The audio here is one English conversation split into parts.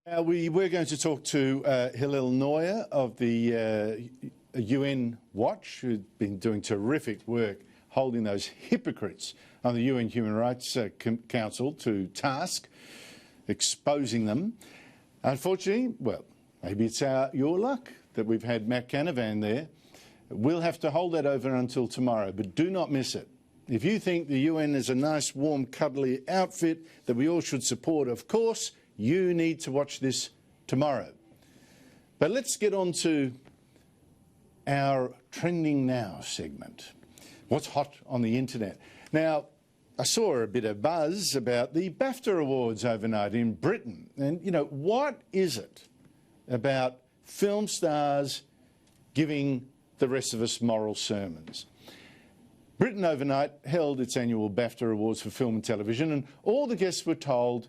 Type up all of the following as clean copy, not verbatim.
We're going to talk to Hillel Neuer of the UN Watch, who's been doing terrific work holding those hypocrites on the UN Human Rights Council to task, exposing them. Unfortunately, well, maybe it's your luck that we've had Matt Canavan there. We'll have to hold that over until tomorrow, but do not miss it. If you think the UN is a nice, warm, cuddly outfit that we all should support, of course, you need to watch this tomorrow. But let's get on to our Trending Now segment. What's hot on the internet? Now, I saw a bit of buzz about the Bafta Awards overnight in Britain. And, you know, what is it about film stars giving the rest of us moral sermons? Britain overnight held its annual Bafta Awards for film and television, and all the guests were told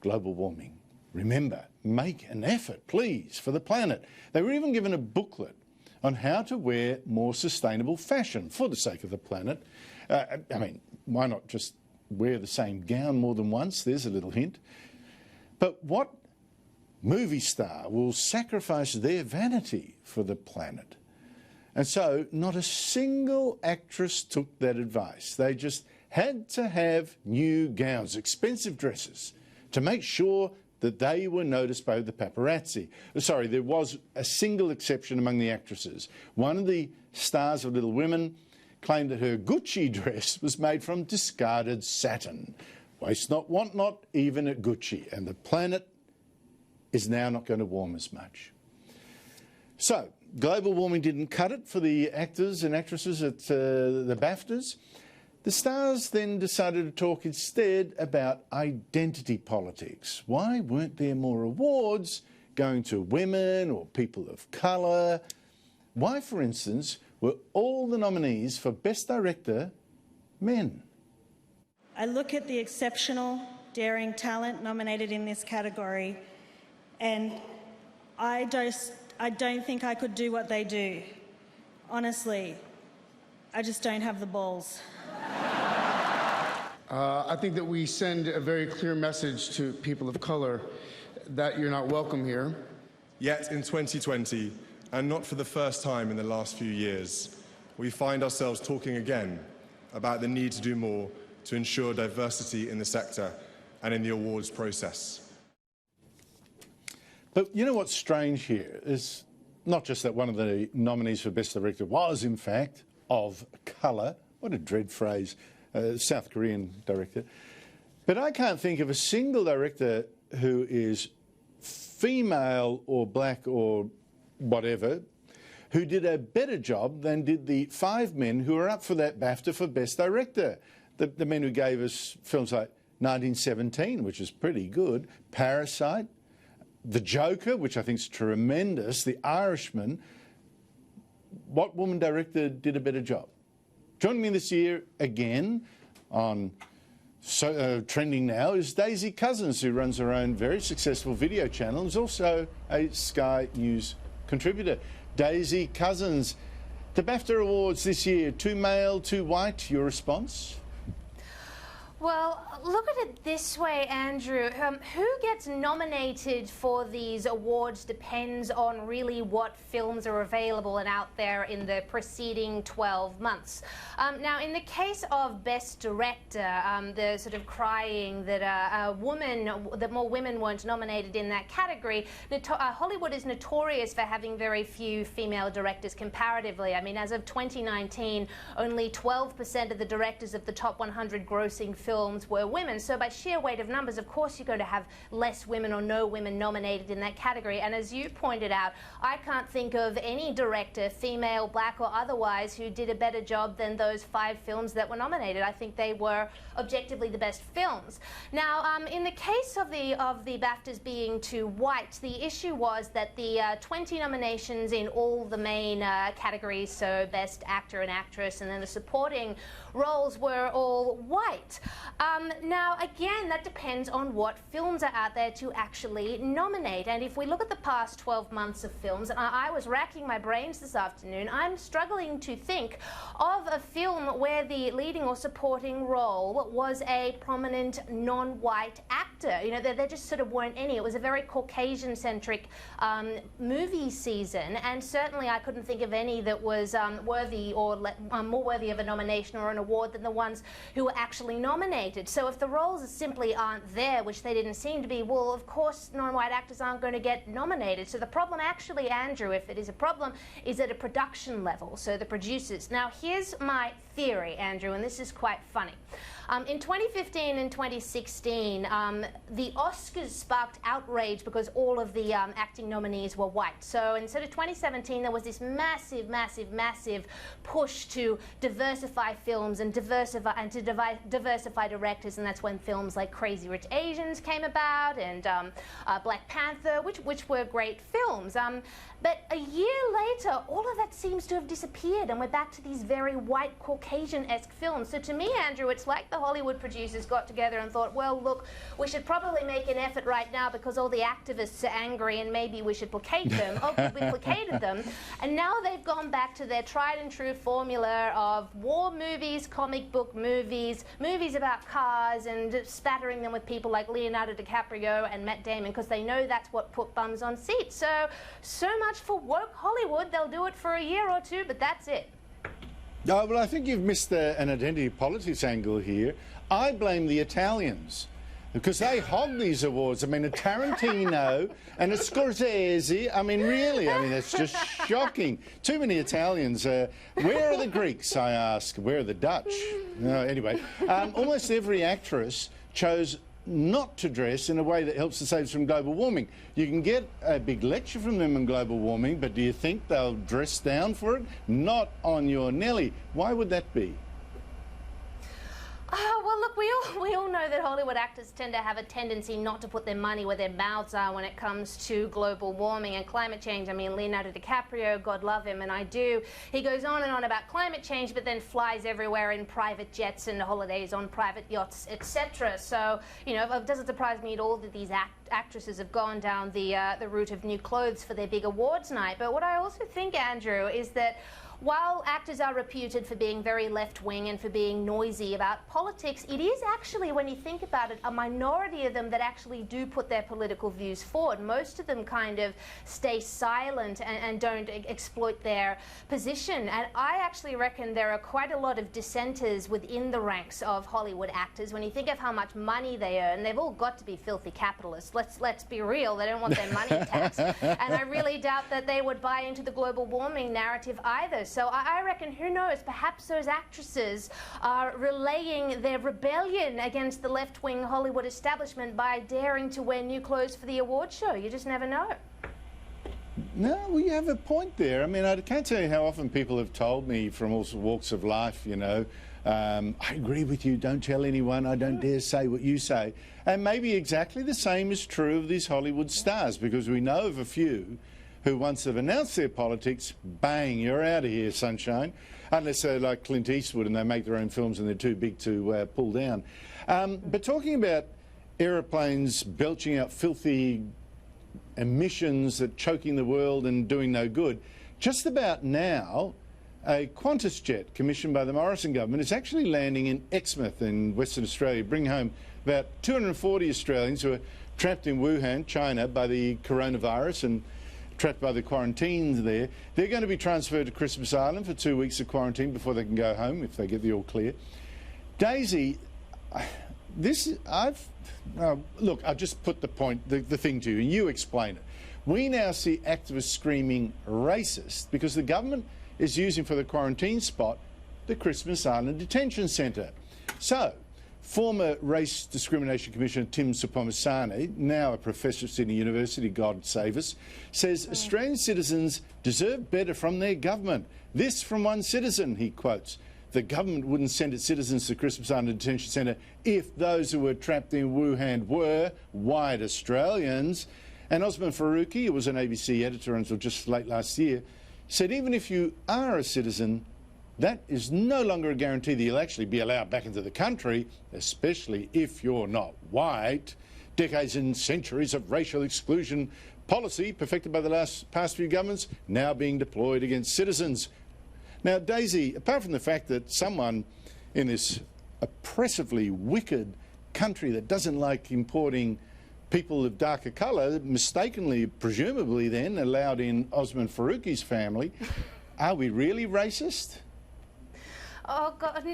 global warming. Remember, make an effort, please, for the planet. They were even given a booklet on how to wear more sustainable fashion for the sake of the planet. I mean, why not just wear the same gown more than once? There's a little hint. But what movie star will sacrifice their vanity for the planet? And so not a single actress took that advice. They just had to have new gowns, expensive dresses, to make sure that they were noticed by the paparazzi. Sorry, there was a single exception among the actresses. One of the stars of Little Women claimed that her Gucci dress was made from discarded satin. Waste not, want not, even at Gucci. And the planet is now not going to warm as much. So, global warming didn't cut it for the actors and actresses at the BAFTAs. The stars then decided to talk instead about identity politics. Why weren't there more awards going to women or people of colour? Why, for instance, were all the nominees for Best Director men? I look at the exceptional, daring talent nominated in this category, and I don't think I could do what they do. Honestly, I just don't have the balls. I think that we send a very clear message to people of color that you're not welcome here. Yet in 2020, and not for the first time in the last few years, we find ourselves talking again about the need to do more to ensure diversity in the sector and in the awards process. But you know what's strange here is not just that one of the nominees for Best Director was, in fact, of colour. What a dread phrase. South Korean director. But I can't think of a single director who is female or black or whatever who did a better job than did the 5 men who are up for that BAFTA for Best Director. The men who gave us films like 1917, which is pretty good, Parasite, The Joker, which I think is tremendous, The Irishman. What woman director did a better job? Joining me this year again on Trending Now is Daisy Cousens, who runs her own very successful video channel and is also a Sky News contributor. Daisy Cousens, the BAFTA Awards this year, too male, too white, your response? Well, look at it this way, Andrew. Who gets nominated for these awards depends on really what films are available and out there in the preceding 12 months. Now, in the case of Best Director, the sort of crying that that more women weren't nominated in that category, Hollywood is notorious for having very few female directors comparatively. I mean, as of 2019, only 12% of the directors of the top 100 grossing films were women. So by sheer weight of numbers, of course, you're going to have less women or no women nominated in that category. And as you pointed out, I can't think of any director, female, black or otherwise, who did a better job than those 5 films that were nominated. I think they were objectively the best films. Now, in the case of the BAFTAs being too white, the issue was that the 20 nominations in all the main categories, so Best Actor and Actress, and then the supporting roles, were all white. Now, again, that depends on what films are out there to actually nominate. And if we look at the past 12 months of films, and I was racking my brains this afternoon, I'm struggling to think of a film where the leading or supporting role was a prominent non-white actor. You know, there just sort of weren't any. It was a very Caucasian-centric movie season, and certainly I couldn't think of any that was worthy or more worthy of a nomination or an award than the ones who were actually nominated. So if the roles simply aren't there, which they didn't seem to be, well, of course non-white actors aren't going to get nominated. So the problem actually, Andrew, if it is a problem, is at a production level, so the producers. Now here's my theory, Andrew, and this is quite funny. In 2015 and 2016, the Oscars sparked outrage because all of the acting nominees were white. So instead of 2017, there was this massive, massive, massive push to diversify films and diversify directors, and that's when films like Crazy Rich Asians came about and Black Panther, which were great films. But a year later, all of that seems to have disappeared, and we're back to these very white, Caucasian-esque films. So to me, Andrew, it's like the Hollywood producers got together and thought, well, look, we should probably make an effort right now because all the activists are angry and maybe we should placate them. Oh, we placated them. And now they've gone back to their tried and true formula of war movies, comic book movies, movies about cars, and spattering them with people like Leonardo DiCaprio and Matt Damon because they know that's what put bums on seats. So much for woke Hollywood. They'll do it for a year or two, but that's it. No, well, I think you've missed an identity politics angle here. I blame the Italians because they hog these awards. I mean, a Tarantino and a Scorsese. I mean, really, I mean, that's just shocking. Too many Italians. Where are the Greeks, I ask? Where are the Dutch? Anyway, almost every actress chose not to dress in a way that helps to save us from global warming. You can get a big lecture from them on global warming, but do you think they'll dress down for it? Not on your Nelly. Why would that be? Well, look, we all know that Hollywood actors tend to have a tendency not to put their money where their mouths are when it comes to global warming and climate change. I mean, Leonardo DiCaprio, God love him, and I do. He goes on and on about climate change, but then flies everywhere in private jets and holidays on private yachts, etc. So, you know, it doesn't surprise me at all that these actresses have gone down the route of new clothes for their big awards night. But what I also think, Andrew, is that while actors are reputed for being very left-wing and for being noisy about politics, it is actually, when you think about it, a minority of them that actually do put their political views forward. Most of them kind of stay silent and don't exploit their position. And I actually reckon there are quite a lot of dissenters within the ranks of Hollywood actors. When you think of how much money they earn, they've all got to be filthy capitalists. Let's be real, they don't want their money taxed. And I really doubt that they would buy into the global warming narrative either. So I reckon, who knows, perhaps those actresses are relaying their rebellion against the left-wing Hollywood establishment by daring to wear new clothes for the award show. You just never know. No, well, you have a point there. I mean, I can't tell you how often people have told me from all walks of life, you know, I agree with you, don't tell anyone, I don't dare say what you say. And maybe exactly the same is true of these Hollywood stars, because we know of a few who once have announced their politics, bang, you're out of here, sunshine. Unless they're like Clint Eastwood and they make their own films and they're too big to pull down. But talking about aeroplanes belching out filthy emissions that choking the world and doing no good, just about now, a Qantas jet commissioned by the Morrison government is actually landing in Exmouth in Western Australia, bringing home about 240 Australians who are trapped in Wuhan, China, by the coronavirus and trapped by the quarantines there. They're going to be transferred to Christmas Island for 2 weeks of quarantine before they can go home, if they get the all clear. Daisy, look, I'll just put the thing to you, and you explain it. We now see activists screaming racist because the government is using for the quarantine spot the Christmas Island Detention Centre. So, former Race Discrimination Commissioner Tim Sopomasane, now a professor at Sydney University, God save us, says Australian citizens deserve better from their government. This from one citizen, he quotes. The government wouldn't send its citizens to Christmas Island Detention Centre if those who were trapped in Wuhan were white Australians. And Osman Faruqi, who was an ABC editor until just late last year, said even if you are a citizen, that is no longer a guarantee that you'll actually be allowed back into the country, especially if you're not white. Decades and centuries of racial exclusion policy perfected by the past few governments now being deployed against citizens. Now, Daisy, apart from the fact that someone in this oppressively wicked country that doesn't like importing people of darker colour, mistakenly, presumably then, allowed in Osman Faruqi's family, are we really racist? Oh, God,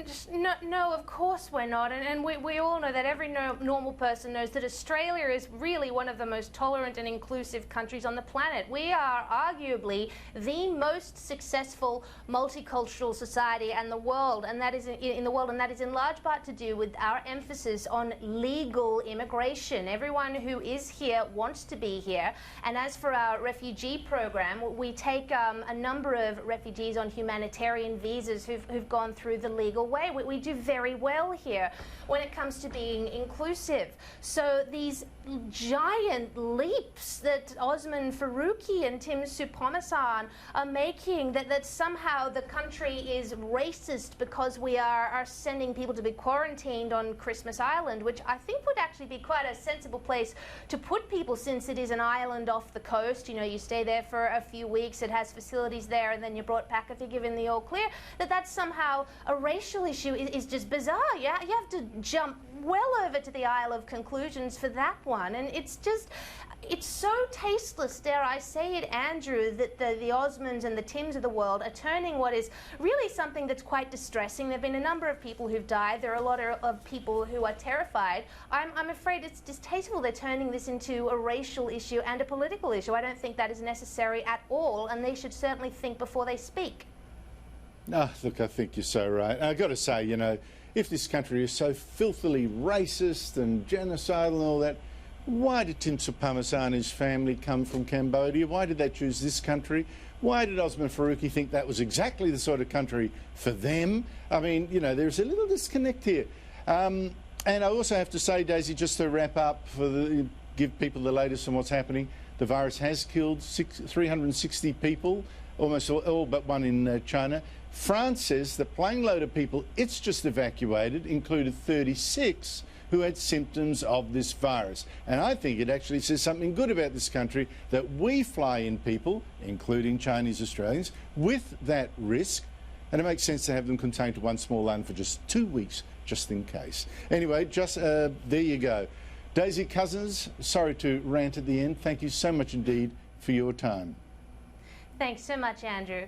no, of course we're not. And we all know that every normal person knows that Australia is really one of the most tolerant and inclusive countries on the planet. We are arguably the most successful multicultural society in the world, and that is in large part to do with our emphasis on legal immigration. Everyone who is here wants to be here. And as for our refugee program, we take a number of refugees on humanitarian visas who've gone through the legal way. We do very well here when it comes to being inclusive. So these giant leaps that Osman Faruqi and Tim Soutphommasane are making, that somehow the country is racist because we are sending people to be quarantined on Christmas Island, which I think would actually be quite a sensible place to put people, since it is an island off the coast. You know, you stay there for a few weeks, it has facilities there, and then you're brought back if you're given the all clear. That's somehow a racial issue is just bizarre. You have to jump well over to the Isle of Conclusions for that one. And it's so tasteless, dare I say it, Andrew, that the Osmonds and the Tims of the world are turning what is really something that's quite distressing. There have been a number of people who've died. There are a lot of people who are terrified. I'm afraid it's distasteful they're turning this into a racial issue and a political issue. I don't think that is necessary at all, and they should certainly think before they speak. Oh, look, I think you're so right. I've got to say, you know, if this country is so filthily racist and genocidal and all that, why did Tim Soutphommasane's family come from Cambodia? Why did they choose this country? Why did Osman Faruqi think that was exactly the sort of country for them? I mean, you know, there's a little disconnect here. And I also have to say, Daisy, just to wrap up, give people the latest on what's happening, the virus has killed 360 people, almost all but one in China. France says the plane load of people it's just evacuated included 36 who had symptoms of this virus. And I think it actually says something good about this country, that we fly in people, including Chinese Australians, with that risk, and it makes sense to have them contained to one small island for just 2 weeks, just in case. Anyway, there you go. Daisy Cousens, sorry to rant at the end. Thank you so much indeed for your time. Thanks so much, Andrew.